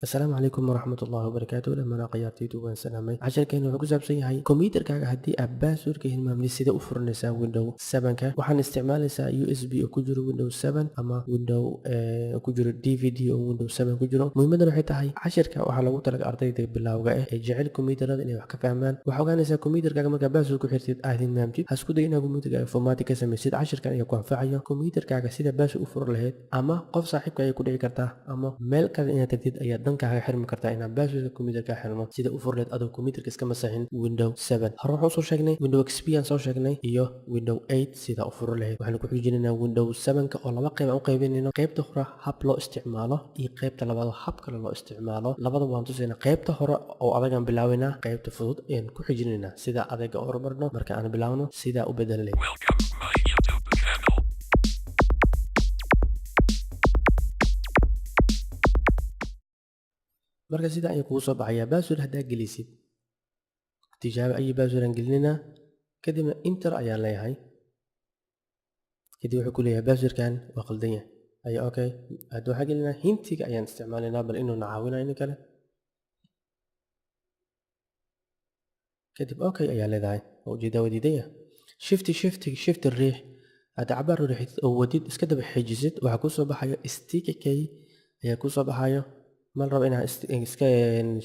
السلام عليكم ورحمة الله وبركاته لما أنا قيارتيdu waan salaamay casharkeenu wuxuu ku saabsan yahay kombiyuutarkaaga haddii aad baaswordka hilmaamtid sida u furanaysaa window 7ka waxaan isticmaalaysaa USB oo ku jiro window 7 ama window ku jiro DVD oo window 7 ku jiro muhiimadan waxay tahay casharka waxaa lagu talagalay ardayda bilowga ah ee jecel kombiyuutarada inay wax ka fahmaan waxaa ogaanaysaa kombiyuutarkaaga markaa baasword ku xirtid aad hilmaamtid ha isku day inaad kombiyuutarkaaga formaati ka samaysid casharkan ayaa ku anfacayo kombiyuutarkaaga sida baasword u furan lahayd ama qof saaxiibka ayay ku dhici kartaa ama meel kale inaad tagtid ayaa dankaaga xirmi kartaa inaad baaswordka kombiyuutarka xirmo sida u furleed adoo kombiyuutarka iska masaxin window 7 hore waxaan soo sheegnay window XP aan soo sheegnay iyo window 8 sida u furo lahayd waxaan ku xijinaynaa window 7ka oo laba qayb aan u qaybinayno qaybta hore hab loo isticmaalo iyo qaybta labaad hab kale loo isticmaalo labadaba waan tusaynaa qaybta hore oo adagaan bilaabaynaa qaybta fudud ayaan ku xijinaynaa sida adaga oo hormarno marka aan bilaawno sida u bedelan lahayd marka sida ay kugu soo baxayaa baasword haddaa gelisid tijaabo ay baasword aan gelinayna kadibna enter ayaan leeyahay kadib wuxuu ku leeyahay baaswordkan waa qaldan yahay ayaa okay hadda waxaan gelinaa hintiga ayaan isticmaalaynaa bal inuu na caawinayo in kale kadib okay ayaa leedahay oo ujeedaa wadiidaya shift riix hadda cabaar riixid oo wadid iska daba xejisid waxaa kuu soo baxayo stick key ayaa kuu soo baxayo mal rabo inaad iska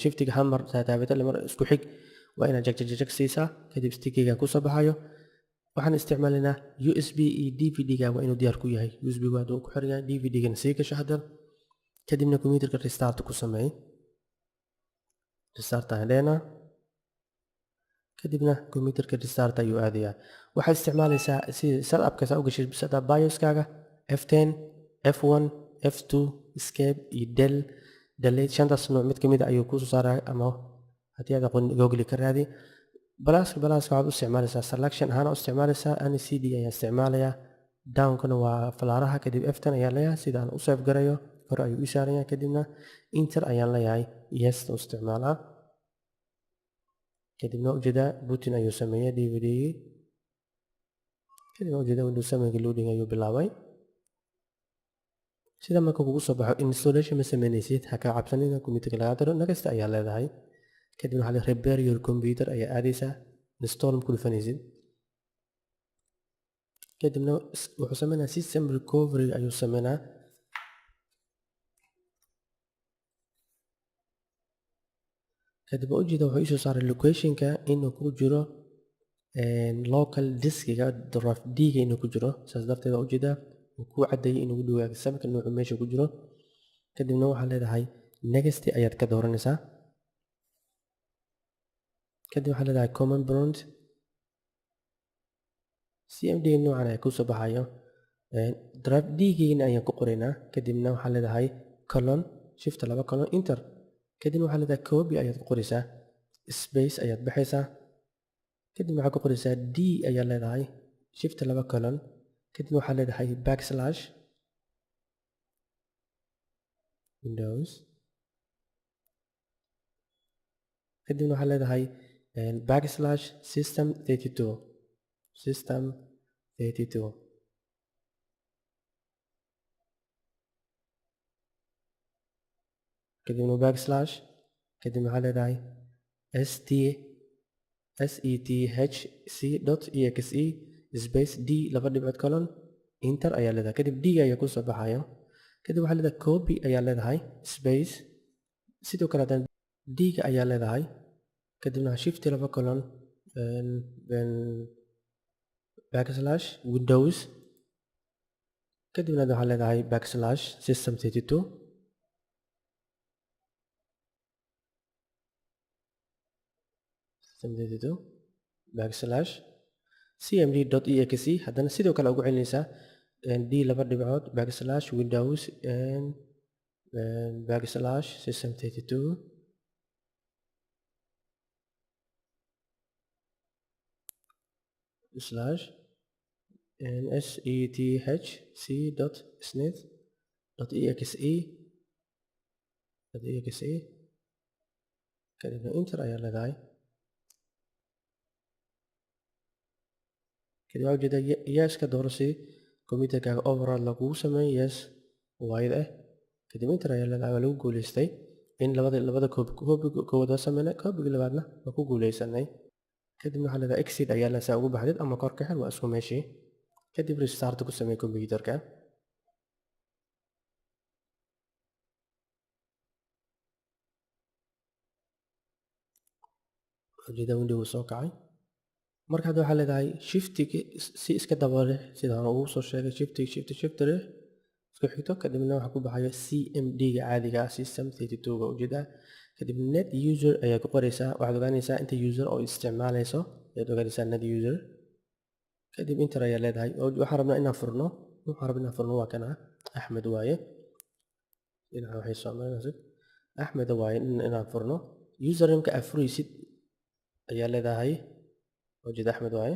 shiftiga hal mar taabata mar isku xig waa inaad jag siisaa kadib stickiga ku soo baxayo waxaan isticmaalaynaa USB iyo DVD-ga waa inuu diyaar ku yahay USB-gu hadduu ku xiran yahay DVD-gana sii gasho hadda kadibna kombiyuutarka restart ku sameey restart aan leenaa kadibna kombiyuutarka restart ayuu aadayaa waxaad isticmaalaysaa si setup-ka saa u gashay setup BIOS-kaaga F10 F1 F2 escape iyo delete shantaas nooc mid kamid ayuu kuu soo saaraa ama haddii aad aqoon google ka raadi balaaska waxaad u isticmaalaysaa selection ahaan u isticmaalaysaa ani CD ayaan isticmaalayaa downkana waa falaaraha kadib F10 ayaan leeyahay sida aan u save garayo hore ayuu ii saarayaa kadibna enter ayaan leeyahay yes u isticmaalaa kadibna ujeedaa booting ayuu sameeyay DVD-gii kadibna ujeedaa Windows 7 loading ayuu bilaabay sida marka kugu soo baxo installation ma sameynaysid ha ka cabsanina kombiyuutarka laga diro next ayaa leedahay kadibna waxaa repair your computer ayaa aadaysaa install ma ku dhufanaysid kadibna wuxuu sameynaa system recovery ayuu sameynaa kadib ujeeda wuxuu isoo saaray locationka inuu ku jiro local diskiga drive D-ga inuu ku jiro saas darteed waa ujeedaa ku cadeeyay inuu dhawaaga sababka noocu meesha ku jiro kadibna waxaa leedahay next ayaad ka dooranaysaa kadib waxaa leedahay command prompt cmd noocan ayaa kusoo baxayo drive d-geyna ayaan ku qoraynaa kadibna waxaa leedahay colon shift laba colon enter kadibna waxaa leedahay copy ayaad ku qoraysaa space ayaad baxaysaa kadibna waxaad ku qoraysaa d ayaa leedahay shift laba colon kadibna waxaa leedahay backslash windows kadibna waxaa leedahay backslash system 32 kadibna backslash kadibna waxaa leedahay sethc.exe space d laba dhibcood colon enter ayaa leedahay kadib d ayaa ku soo baxayo kadib waxaa leedahay copy ayaa leedahay space sidoo kale haddana d-ga ayaa leedahay kadibna shift laba colon backslash windows kadibna waxaa leedahay backslash system 32 backslash cmd.exe haddana sidoo kale ugu celinaysaa d laba dhibcood backslash windows backslash system 32 slash sethc.snit.exe kadibna enter ayaa leedahay kadib waxaa ujeedaa yes-ka doorasi kombiyuutarkaaga overall lagugu sameeyay yes waayid ah kadib enter ayaa leedahay waa lagu guuleystay in labada koobiga koowaad waa sameynay, koobiga labaadna waa ku guuleysanay. kadibna waxaa leedahay exit ayaa la saa ugu baxdid ama kor ka xir, waa isku meeshii. kadib restart ku samee computerka. ujeeda window soo kacay. marka hadda waxaa leedahay shiftiga si iska dabale sida aan ugu soo sheegay, shift leh isku xigto. kadibna waxaa ku baxaya cmd ga caadiga ah, system 32 ga ujeeda. kadib net user ayaa ku qoraysaa, waxaad ogaanaysaa inta user oo isticmaalayso ayaad ogaanaysaa net user. kadib enter ayaa leedahay. waxaan rabnaa inaan furno waa kana axmed waaye, dhinaca waxay soomaynaysid axmed waaye inaan furno. usernameka aad furaysid ayaa leedahay ujeeda axmed waaye.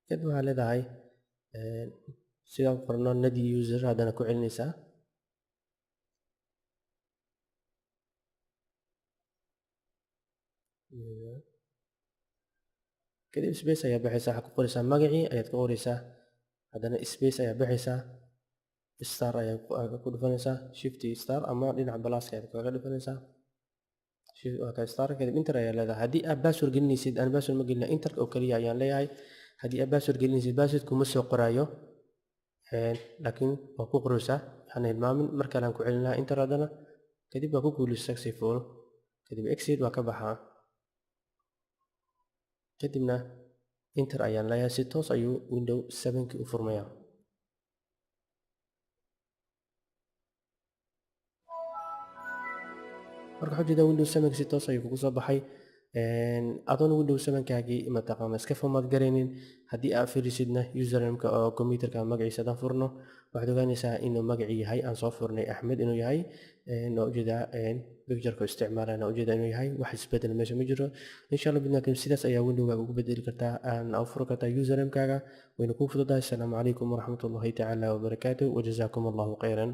kadib waxaa leedahay sidaan furno net user haddana ku celinaysaa. kadib space ayaa baxaysaa, waxaa ku qoraysaa magacii ayaad ku qoraysaa, haddana space ayaa baxaysaa, star ayaa ku dhufanaysaa, shift star ama dhinaca balaaska ayaad kaga dhufanaysaa, waa ka star. kadib enter ayaa leedahay. haddii aad password gelinaysid, aan password ma gelina, enter oo kaliya ayaan leeyahay. haddii aad password gelinaysid password kuma soo qoraayo, laakiin waa ku qoraysaa, waxaan hilmaamin. mar kale aan ku celin lahaa enter haddana. kadib waa ku guulaysa successful. kadib exit waa ka baxaa. kadibna enter ayaan leeyahay. si toos ayuu window 7 u furmayaa. marka waxaa jeeda window 7 si toos ayuu kugu soo baxay, adoon window 7kaagii mataqaana iska format garaynin. haddii aad firisidna usernameka oo computerka magaciisa hadaan furno, waxaad ogaanaysaa inuu magacii yahay aan soo furnay axmed inuu yahay. waa ujeedaa pictureka isticmaalana ujeeda inuu yahay, wax isbedel meesha ma jiro. insha allah bidnaakim sidaas ayaa windowgaaga ugu bedeli kartaa, u furi kartaa usernamekaaga, wayna kuu fududahay. asalaamu calaykum waraxmatullahi tacaala wabarakaatu, wajazaakum allahu khayran.